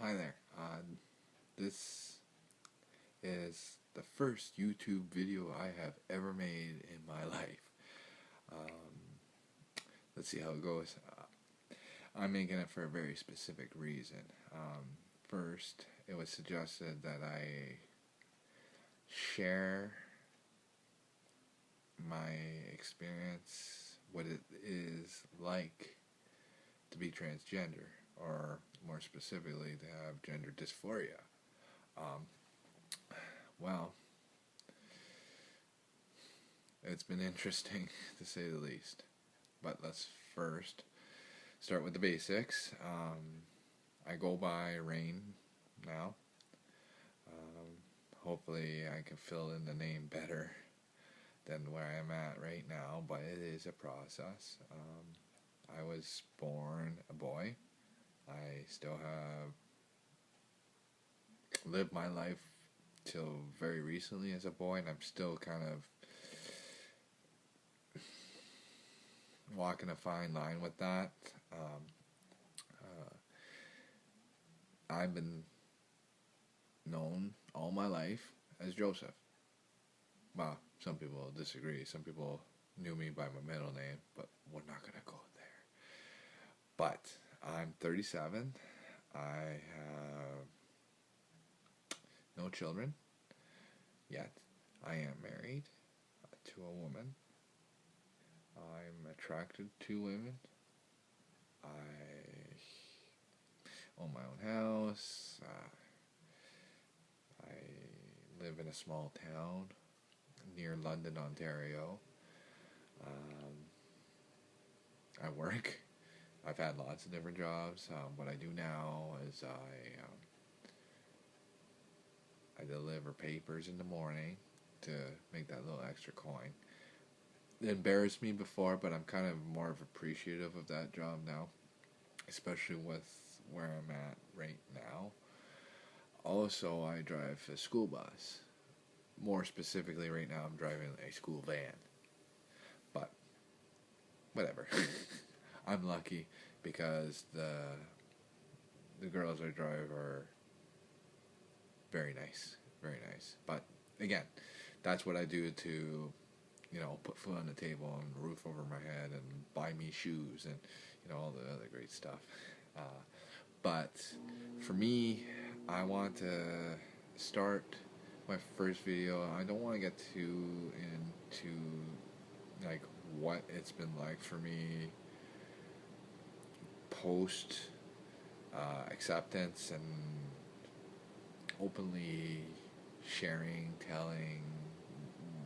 Hi there. This is the first YouTube video I have ever made in my life. Um, let's see how it goes. I'm making it for a very specific reason. First, it was suggested that I share my experience, what it is like to be transgender, or more specifically, to have gender dysphoria. Um, well, it's been interesting to say the least. But let's first start with the basics. I go by Rain now. Hopefully I can fill in the name better than where I'm at right now, but it is a process. I was born a boy. I still have lived my life till very recently as a boy, and I'm still kind of walking a fine line with that. I've been known all my life as Joseph. Well, some people disagree. Some people knew me by my middle name, but we're not going to go there. But I'm 37. I have no children yet. I am married to a woman. I'm attracted to women. I own my own house. I live in a small town near London, Ontario. I work. I've had lots of different jobs. What I do now is I deliver papers in the morning to make that little extra coin. It embarrassed me before, but I'm kind of more of appreciative of that job now, especially with where I'm at right now. Also, I drive a school bus. More specifically, right now, I'm driving a school van. But whatever. I'm lucky because the girls I drive are very nice, very nice. But again, that's what I do to, put food on the table and a roof over my head and buy me shoes and all the other great stuff. But for me, I want to start my first video. I don't want to get too into like what it's been like for me post acceptance and openly sharing, telling,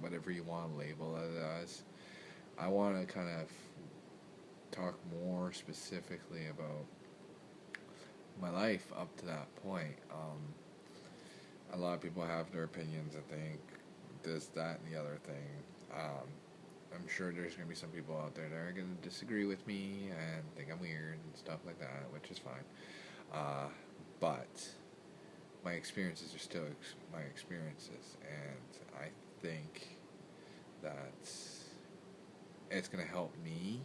whatever you want to label it as. I want to kind of talk more specifically about my life up to that point. A lot of people have their opinions and think this, that, and the other thing. I'm sure there's going to be some people out there that are going to disagree with me and think I'm weird and stuff like that, which is fine. But my experiences are still my experiences, and I think that it's going to help me,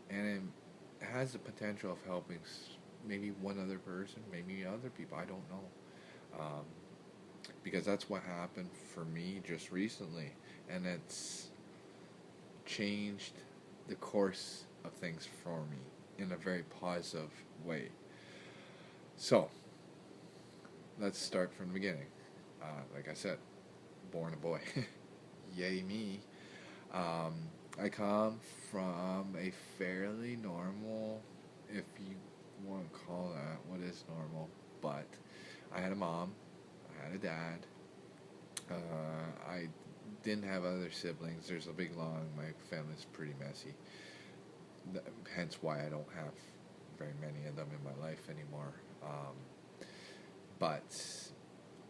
and it has the potential of helping maybe one other person, maybe other people, I don't know. Because that's what happened for me just recently, and it's changed the course of things for me in a very positive way. So, let's start from the beginning. Like I said, born a boy. Yay me. I come from a fairly normal, if you want to call that what is normal, but I had a mom, I had a dad, I didn't have other siblings. There's a big my family's pretty messy, hence why I don't have very many of them in my life anymore. But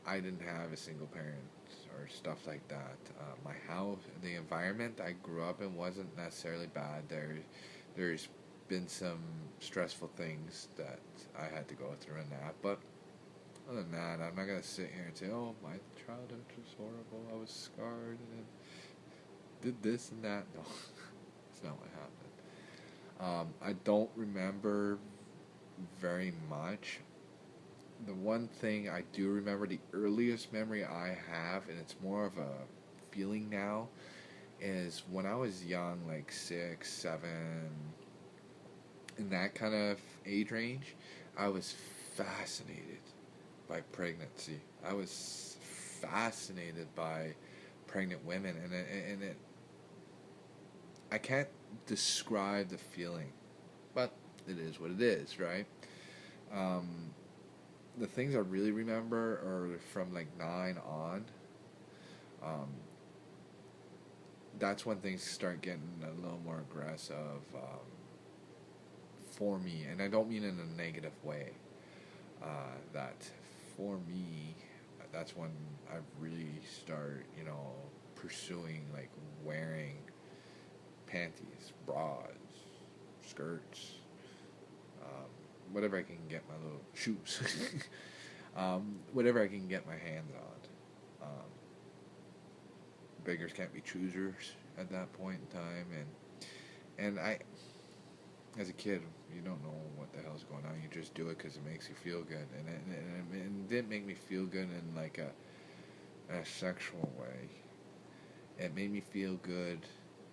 I didn't have a single parent or stuff like that. My house, the environment I grew up in wasn't necessarily bad. There's been some stressful things that I had to go through in that, but other than that, I'm not going to sit here and say, oh, my childhood was horrible, I was scarred, and did this and that. No, that's not what happened. I don't remember very much the one thing I do remember, the earliest memory I have, and it's more of a feeling now, is when I was young, like 6, 7, in that kind of age range, I was fascinated by pregnancy. I was fascinated by pregnant women, and I can't describe the feeling, but it is what it is, right? Um, the things I really remember are from like 9 on. Um, that's when things start getting a little more aggressive for me, and I don't mean in a negative way. That for me, that's when I really start, pursuing like wearing panties, bras, skirts, um, whatever I can get my little shoes, whatever I can get my hands on. Beggars can't be choosers at that point in time, and I, as a kid, you don't know what the hell's going on. You just do it because it makes you feel good, and it didn't make me feel good in like a sexual way. It made me feel good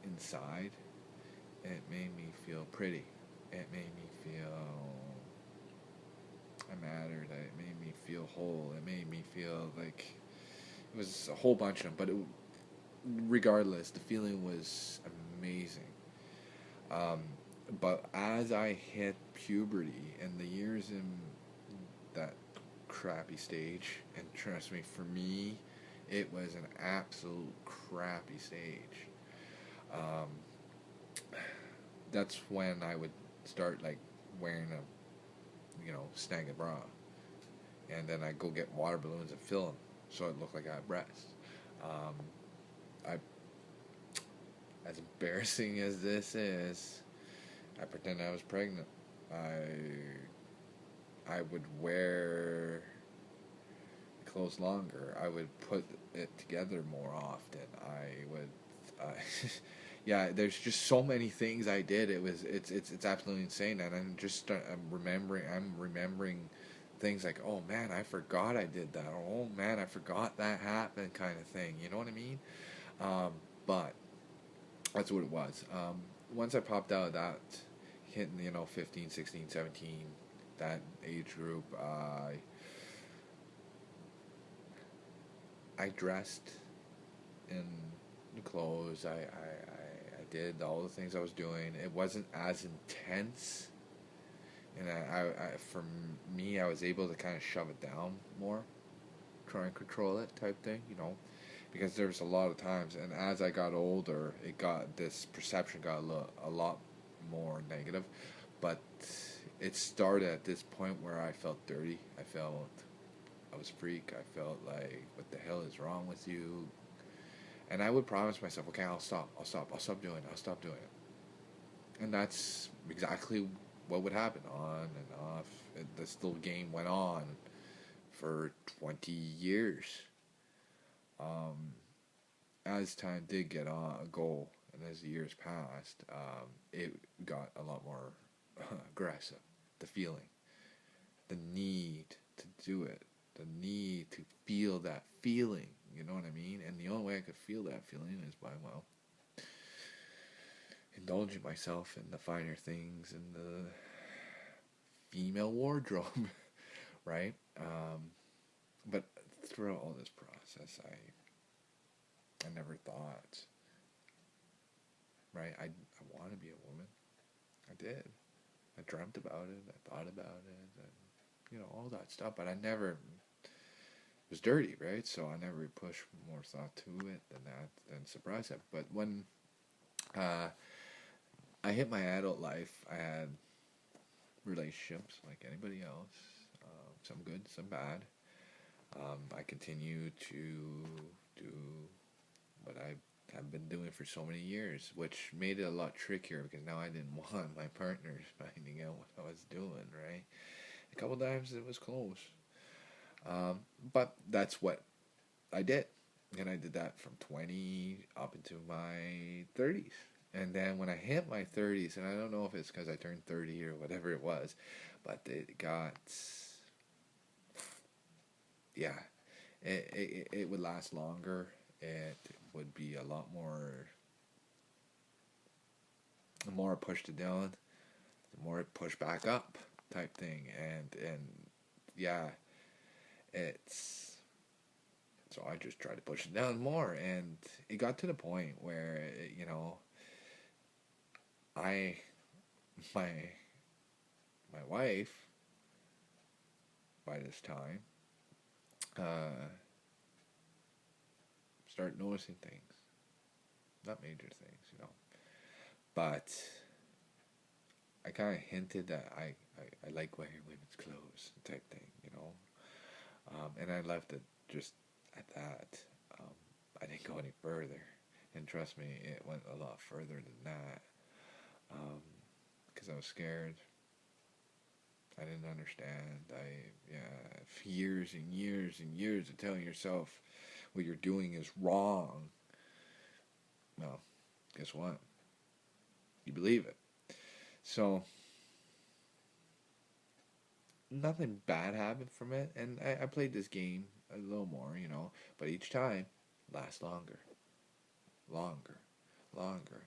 inside. It made me feel pretty. It made me feel I mattered. It made me feel whole. It made me feel like it was a whole bunch of them. But regardless, the feeling was amazing. Um, but as I hit puberty and the years in that crappy stage, and trust me, for me, it was an absolute crappy stage. Um, that's when I would start like wearing a snag a bra, and then I go get water balloons and fill them so it looked like I had breasts. Um, I, as embarrassing as this is, I pretend I was pregnant. I would wear clothes longer. I would put it together more often. I would, yeah. There's just so many things I did. It's absolutely insane. And I'm remembering things like, oh man, I forgot I did that. Or, oh man, I forgot that happened, kind of thing. You know what I mean? Um, but that's what it was. Once I popped out of that, hitting 15, 16, 17, that age group, I dressed in the clothes. I did all the things I was doing. It wasn't as intense, and for me, I was able to kind of shove it down more, try and control it, type thing, because there was a lot of times, and as I got older, this perception got a lot more negative, but it started at this point where I felt dirty. I was a freak. I felt like, what the hell is wrong with you? And I would promise myself, okay, I'll stop doing it. And that's exactly what would happen on and off. This little game went on for 20 years. Um, as time did go, and as the years passed, it got a lot more aggressive. The feeling, the need to do it, the need to feel that feeling. You know what I mean? And the only way I could feel that feeling is by, indulging myself in the finer things in the female wardrobe, right? But throughout all this process, I never thought, right? I want to be a woman. I did. I dreamt about it. I thought about it, and all that stuff. But I never it was dirty, right? So I never pushed more thought to it than that, than surprise it. But when uh, I hit my adult life, I had relationships like anybody else, some good, some bad. I continue to do what I have been doing for so many years, which made it a lot trickier because now I didn't want my partners finding out what I was doing, right? A couple times it was close. But that's what I did. And I did that from 20 up into my 30s. And then when I hit my 30s, and I don't know if it's because I turned 30 or whatever it was, but it got yeah, it would last longer. It would be a lot more pushed down, the more it pushed back up type thing, and yeah, it's so I just tried to push it down more, and it got to the point where I my my wife by this time uh, started noticing things, not major things, but I kind of hinted that I like wearing women's clothes type thing, and I left it just at that. Um, I didn't go any further, and trust me, it went a lot further than that. Because I was scared. I didn't understand. Years and years and years of telling yourself what you're doing is wrong. Well, guess what? You believe it. So nothing bad happened from it, and I played this game a little more, but each time lasts longer, longer, longer.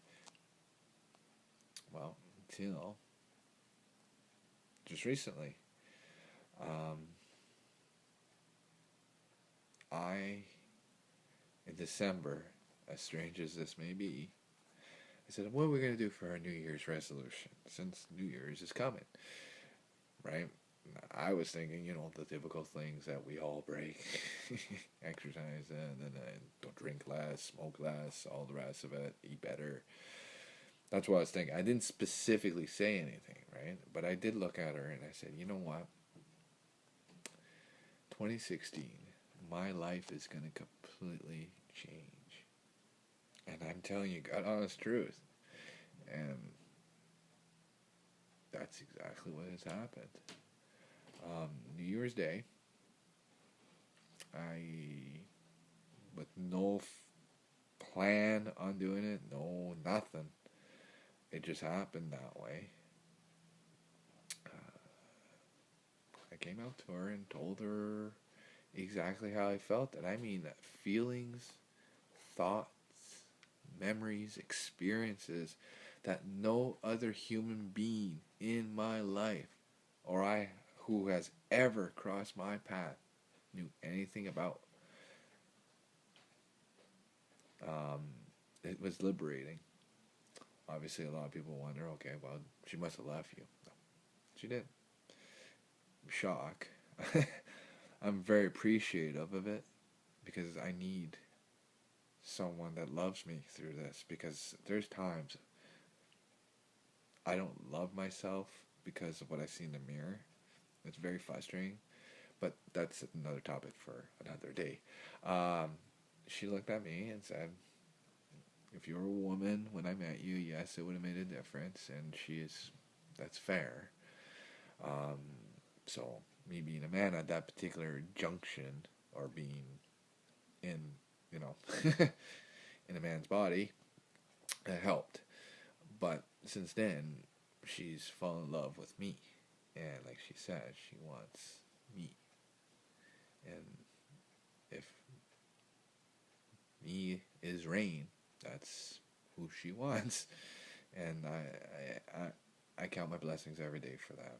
Well, until just recently, um, in December, as strange as this may be, I said, what are we going to do for our New Year's resolution, since New Year's is coming, right? I was thinking, the typical things that we all break. Exercise, and don't drink less, smoke less, all the rest of it, eat better. That's what I was thinking. I didn't specifically say anything, right? But I did look at her and I said, you know what? 2016, my life is going to completely change. And I'm telling you, God honest truth. And that's exactly what has happened. New Year's Day, with no plan on doing it, no nothing. It just happened that way. I came out to her and told her exactly how I felt. And I mean feelings, thoughts, memories, experiences that no other human being in my life or who has ever crossed my path knew anything about. It was liberating. Obviously, a lot of people wonder, okay, well, she must have left you. No, she didn't. Shock. I'm very appreciative of it because I need someone that loves me through this, because there's times I don't love myself because of what I see in the mirror. It's very frustrating, but that's another topic for another day. She looked at me and said, if you were a woman when I met you, yes, it would have made a difference, and that's fair. So me being a man at that particular junction, or being in, in a man's body, it helped. But since then, she's fallen in love with me. And like she said, she wants me. And if me is Rain, that's who she wants. And I count my blessings every day for that.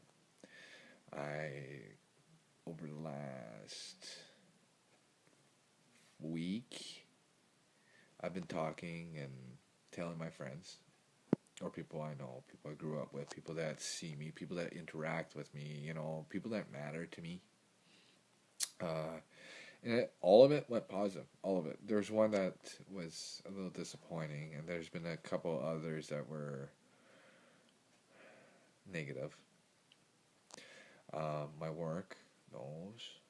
Over the last week, I've been talking and telling my friends, or people I know, people I grew up with, people that see me, people that interact with me, people that matter to me. And all of it went positive, all of it. There's one that was a little disappointing, and there's been a couple others that were negative. My work knows,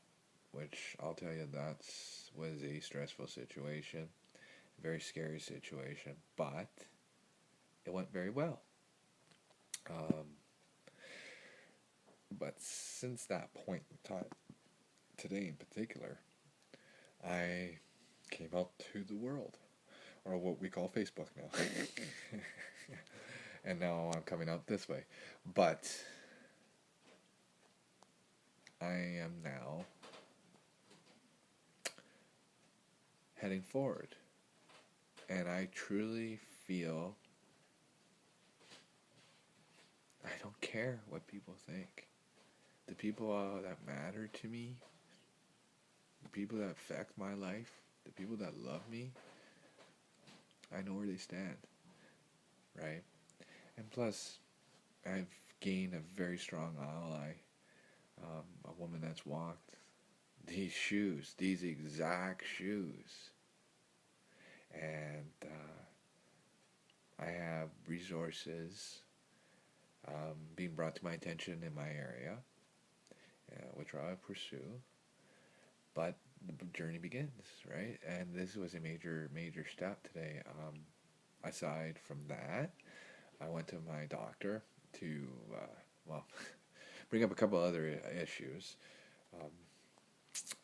which I'll tell you, was a stressful situation, very scary situation, but it went very well. But since that point in time, today in particular, I came out to the world, or what we call Facebook now. And now I'm coming out this way. But I am now heading forward. And I truly feel I don't care what people think. The people that matter to me, the people that affect my life, the people that love me, I know where they stand, right? And plus, I've gained a very strong ally, a woman that's walked these shoes, these exact shoes. And I have resources being brought to my attention in my area, which I'll pursue. But the journey begins, right? And this was a major step today. Aside from that, I went to my doctor to, bring up a couple other issues.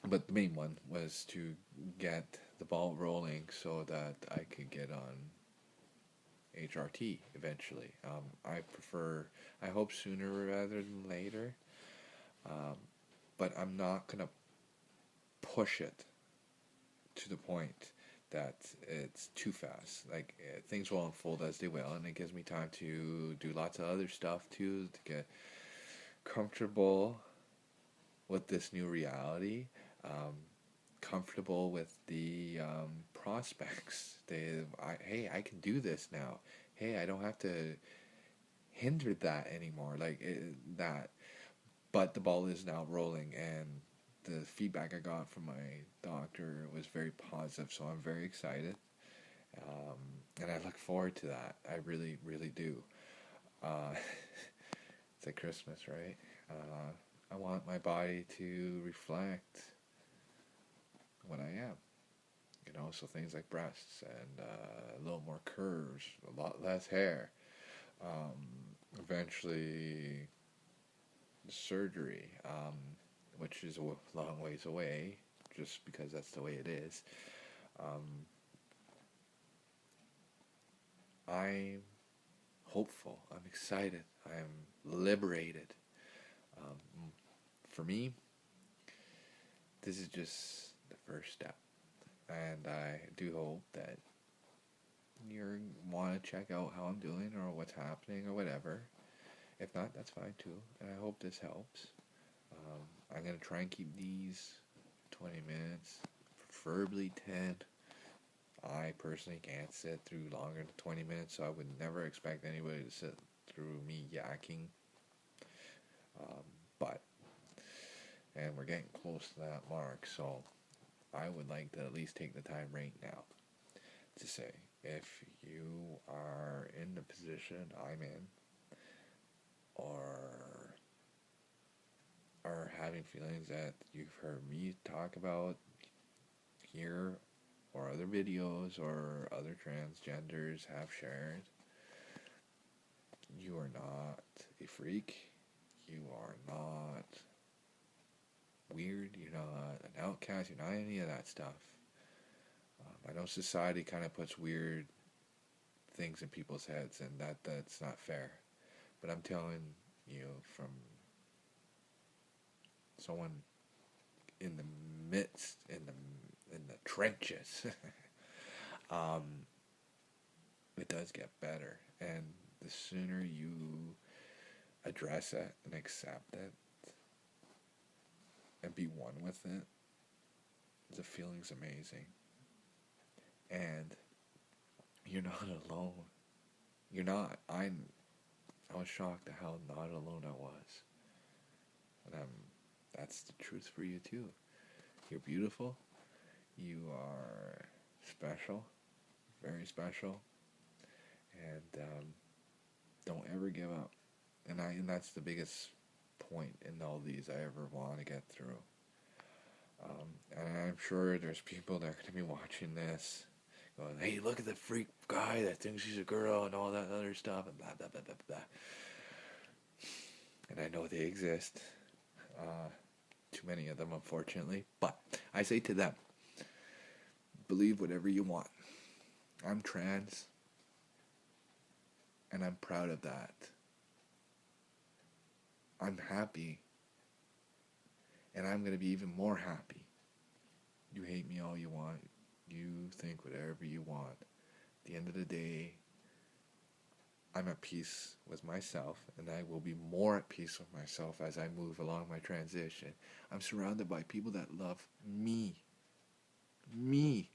But the main one was to get the ball rolling so that I could get on HRT eventually. I hope sooner rather than later. But I'm not going to push it to the point that it's too fast. Like, things will unfold as they will, and it gives me time to do lots of other stuff too, to get comfortable with this new reality, comfortable with the prospects. Hey, I can do this now. Hey, I don't have to hinder that anymore. That. But the ball is now rolling, and the feedback I got from my doctor was very positive, so I'm very excited. And I look forward to that. I really, really do. It's like Christmas, right? I want my body to reflect what I am. So things like breasts and a little more curves, a lot less hair. Eventually, surgery, which is a long ways away, just because that's the way it is. I'm hopeful. I'm excited. I'm liberated. For me, this is just the first step, and I do hope that you want to check out how I'm doing or what's happening or whatever. If not, that's fine too, and I hope this helps. I'm going to try and keep these 20 minutes, preferably 10. I personally can't sit through longer than 20 minutes, so I would never expect anybody to sit through me yakking. And we're getting close to that mark, so I would like to at least take the time right now to say, if you are in the position I'm in, or are having feelings that you've heard me talk about here, or other videos, or other transgenders have shared, you are not a freak, you are not weird, you're not an outcast, you're not any of that stuff. I know society kind of puts weird things in people's heads, and that's not fair. But I'm telling you, from someone in the midst, in the trenches, it does get better. And the sooner you address it and accept it and be one with it, the feeling's amazing. And you're not alone. You're not. I was shocked at how not alone I was. And that's the truth for you too. You're beautiful. You are special. Very special. And don't ever give up. And that's the biggest point in all these I ever want to get through. And I'm sure there's people that are going to be watching this going, hey, look at the freak guy that thinks he's a girl and all that other stuff and blah, blah, blah, blah, blah. And I know they exist. Too many of them, unfortunately. But I say to them, believe whatever you want. I'm trans, and I'm proud of that. I'm happy, and I'm going to be even more happy. You hate me all you want. You think whatever you want. At the end of the day, I'm at peace with myself, and I will be more at peace with myself as I move along my transition. I'm surrounded by people that love me. Me.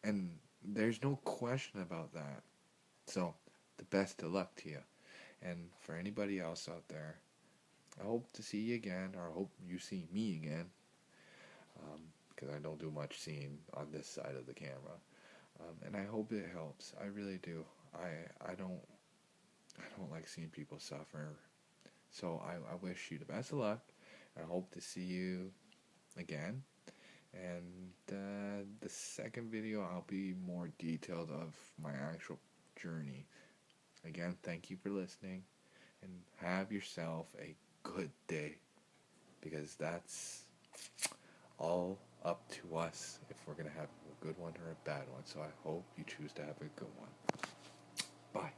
And there's no question about that. So, the best of luck to you. And for anybody else out there, I hope to see you again, or I hope you see me again, because I don't do much seeing on this side of the camera. And I hope it helps. I really do. I don't like seeing people suffer. So I wish you the best of luck. I hope to see you again. And the second video, I'll be more detailed of my actual journey. Again, thank you for listening, and have yourself a good day, because that's all up to us if we're going to have a good one or a bad one. So I hope you choose to have a good one. Bye.